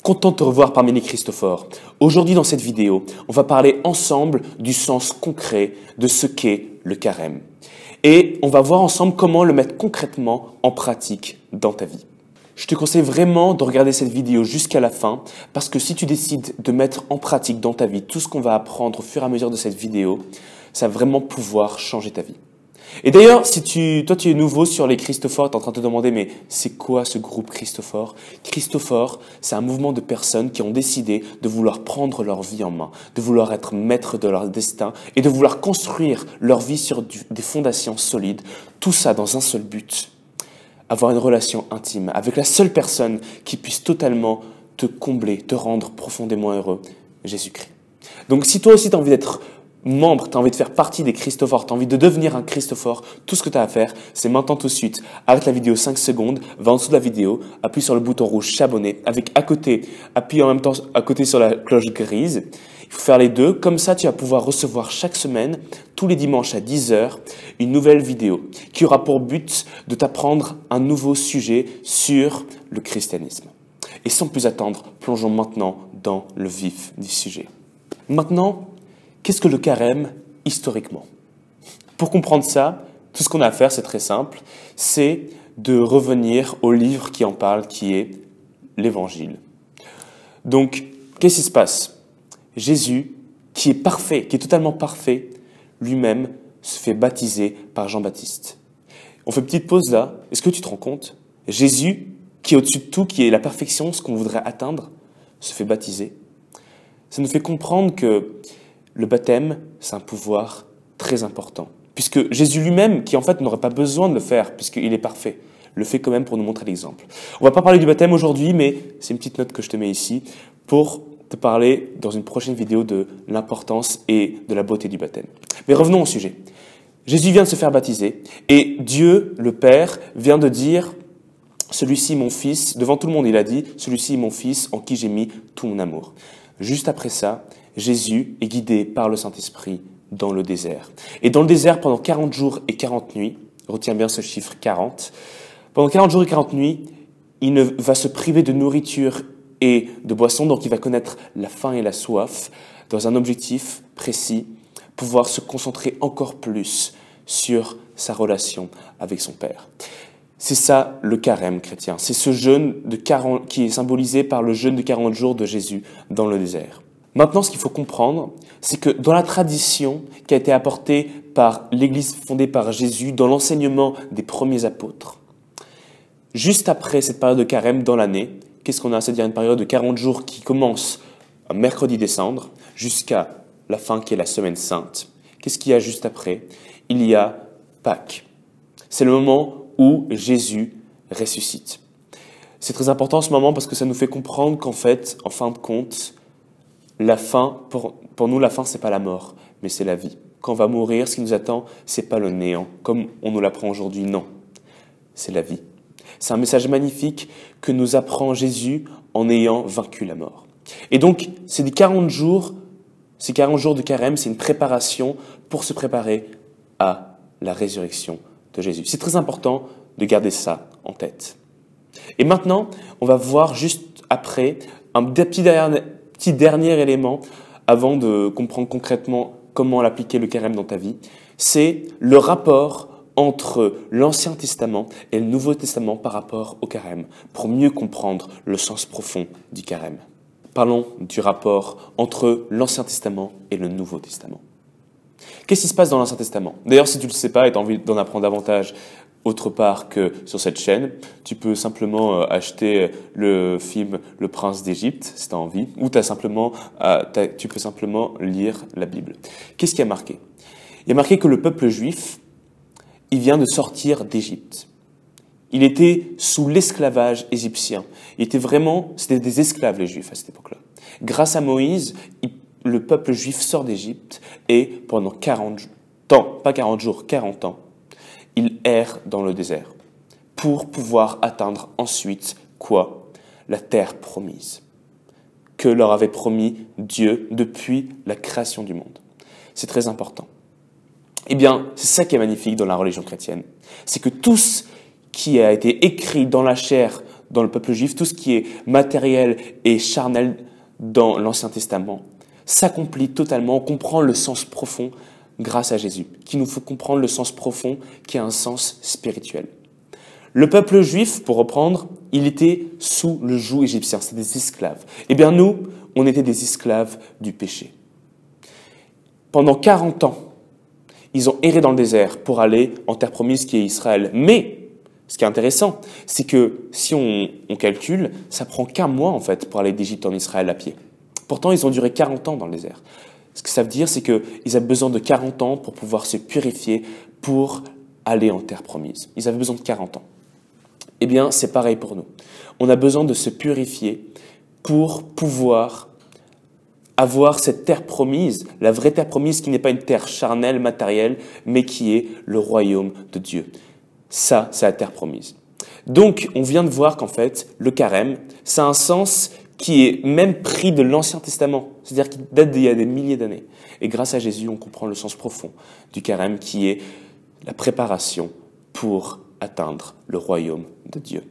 Content de te revoir parmi les Christophores. Aujourd'hui dans cette vidéo, on va parler ensemble du sens concret de ce qu'est le carême. Et on va voir ensemble comment le mettre concrètement en pratique dans ta vie. Je te conseille vraiment de regarder cette vidéo jusqu'à la fin parce que si tu décides de mettre en pratique dans ta vie tout ce qu'on va apprendre au fur et à mesure de cette vidéo, ça va vraiment pouvoir changer ta vie. Et d'ailleurs, si toi tu es nouveau sur les Christophores, tu es en train de te demander mais c'est quoi ce groupe Christophore? Christophore, c'est un mouvement de personnes qui ont décidé de vouloir prendre leur vie en main, de vouloir être maîtres de leur destin et de vouloir construire leur vie sur des fondations solides. Tout ça dans un seul but, avoir une relation intime avec la seule personne qui puisse totalement te combler, te rendre profondément heureux, Jésus-Christ. Donc si toi aussi tu as envie d'être membre, tu as envie de faire partie des Christophores, tu as envie de devenir un Christophore, tout ce que tu as à faire, c'est maintenant tout de suite. Arrête la vidéo 5 secondes, va en dessous de la vidéo, appuie sur le bouton rouge s'abonner, avec à côté, appuie en même temps à côté sur la cloche grise. Il faut faire les deux, comme ça tu vas pouvoir recevoir chaque semaine, tous les dimanches à 10h, une nouvelle vidéo qui aura pour but de t'apprendre un nouveau sujet sur le christianisme. Et sans plus attendre, plongeons maintenant dans le vif du sujet. Maintenant, qu'est-ce que le carême historiquement? Pour comprendre ça, tout ce qu'on a à faire, c'est très simple, c'est de revenir au livre qui en parle, qui est l'Évangile. Donc, qu'est-ce qui se passe? Jésus, qui est parfait, qui est totalement parfait, lui-même se fait baptiser par Jean-Baptiste. On fait une petite pause là. Est-ce que tu te rends compte? Jésus, qui est au-dessus de tout, qui est la perfection, ce qu'on voudrait atteindre, se fait baptiser. Ça nous fait comprendre que le baptême, c'est un pouvoir très important. Puisque Jésus lui-même, qui en fait n'aurait pas besoin de le faire, puisqu'il est parfait, le fait quand même pour nous montrer l'exemple. On va pas parler du baptême aujourd'hui, mais c'est une petite note que je te mets ici pour te parler dans une prochaine vidéo de l'importance et de la beauté du baptême. Mais revenons au sujet. Jésus vient de se faire baptiser et Dieu, le Père, vient de dire « Celui-ci, mon fils », devant tout le monde, il a dit « Celui-ci, mon fils, en qui j'ai mis tout mon amour ». Juste après ça, Jésus est guidé par le Saint-Esprit dans le désert. Et dans le désert, pendant 40 jours et 40 nuits, retiens bien ce chiffre 40, pendant 40 jours et 40 nuits, il ne va se priver de nourriture et de boisson, donc il va connaître la faim et la soif dans un objectif précis, pouvoir se concentrer encore plus sur sa relation avec son Père. C'est ça le carême chrétien, c'est ce jeûne de 40, qui est symbolisé par le jeûne de 40 jours de Jésus dans le désert. Maintenant, ce qu'il faut comprendre, c'est que dans la tradition qui a été apportée par l'Église fondée par Jésus, dans l'enseignement des premiers apôtres, juste après cette période de carême dans l'année, qu'est-ce qu'on a? C'est-à-dire une période de 40 jours qui commence un mercredi décembre jusqu'à la fin qui est la semaine sainte. Qu'est-ce qu'il y a juste après? Il y a Pâques. C'est le moment où Jésus ressuscite. C'est très important en ce moment parce que ça nous fait comprendre qu'en fait, en fin de compte, la fin, pour nous, la fin, c'est pas la mort, mais c'est la vie. Quand on va mourir, ce qui nous attend, c'est pas le néant, comme on nous l'apprend aujourd'hui, non. C'est la vie. C'est un message magnifique que nous apprend Jésus en ayant vaincu la mort. Et donc, ces 40 jours de carême, c'est une préparation pour se préparer à la résurrection de Jésus. C'est très important de garder ça en tête. Et maintenant, on va voir juste après un petit dernier élément avant de comprendre concrètement comment appliquer le carême dans ta vie. C'est le rapport entre l'Ancien Testament et le Nouveau Testament par rapport au carême, pour mieux comprendre le sens profond du carême. Parlons du rapport entre l'Ancien Testament et le Nouveau Testament. Qu'est-ce qui se passe dans l'Ancien Testament? D'ailleurs, si tu ne le sais pas et tu as envie d'en apprendre davantage autre part que sur cette chaîne, tu peux simplement acheter le film Le Prince d'Égypte, si tu as envie, ou tu peux simplement lire la Bible. Qu'est-ce qui a marqué? Il y a marqué que le peuple juif, il vient de sortir d'Égypte. Il était sous l'esclavage égyptien. C'était des esclaves les Juifs à cette époque-là. Grâce à Moïse, le peuple juif sort d'Égypte et pendant 40 ans, il erre dans le désert pour pouvoir atteindre ensuite quoi? La terre promise que leur avait promis Dieu depuis la création du monde. C'est très important. Eh bien, c'est ça qui est magnifique dans la religion chrétienne. C'est que tout ce qui a été écrit dans la chair dans le peuple juif, tout ce qui est matériel et charnel dans l'Ancien Testament, s'accomplit totalement. On comprend le sens profond grâce à Jésus, qui nous faut comprendre le sens profond qui a un sens spirituel. Le peuple juif, pour reprendre, il était sous le joug égyptien, c'était des esclaves. Eh bien nous, on était des esclaves du péché. Pendant 40 ans, ils ont erré dans le désert pour aller en terre promise qui est Israël. Mais, ce qui est intéressant, c'est que si on calcule, ça prend qu'un mois en fait pour aller d'Égypte en Israël à pied. Pourtant, ils ont duré 40 ans dans le désert. Ce que ça veut dire, c'est qu'ils avaient besoin de 40 ans pour pouvoir se purifier, pour aller en terre promise. Ils avaient besoin de 40 ans. Eh bien, c'est pareil pour nous. On a besoin de se purifier pour pouvoir avoir cette terre promise, la vraie terre promise qui n'est pas une terre charnelle, matérielle, mais qui est le royaume de Dieu. Ça, c'est la terre promise. Donc, on vient de voir qu'en fait, le carême, ça a un sens qui est même pris de l'Ancien Testament, c'est-à-dire qui date d'il y a des milliers d'années. Et grâce à Jésus, on comprend le sens profond du carême qui est la préparation pour atteindre le royaume de Dieu.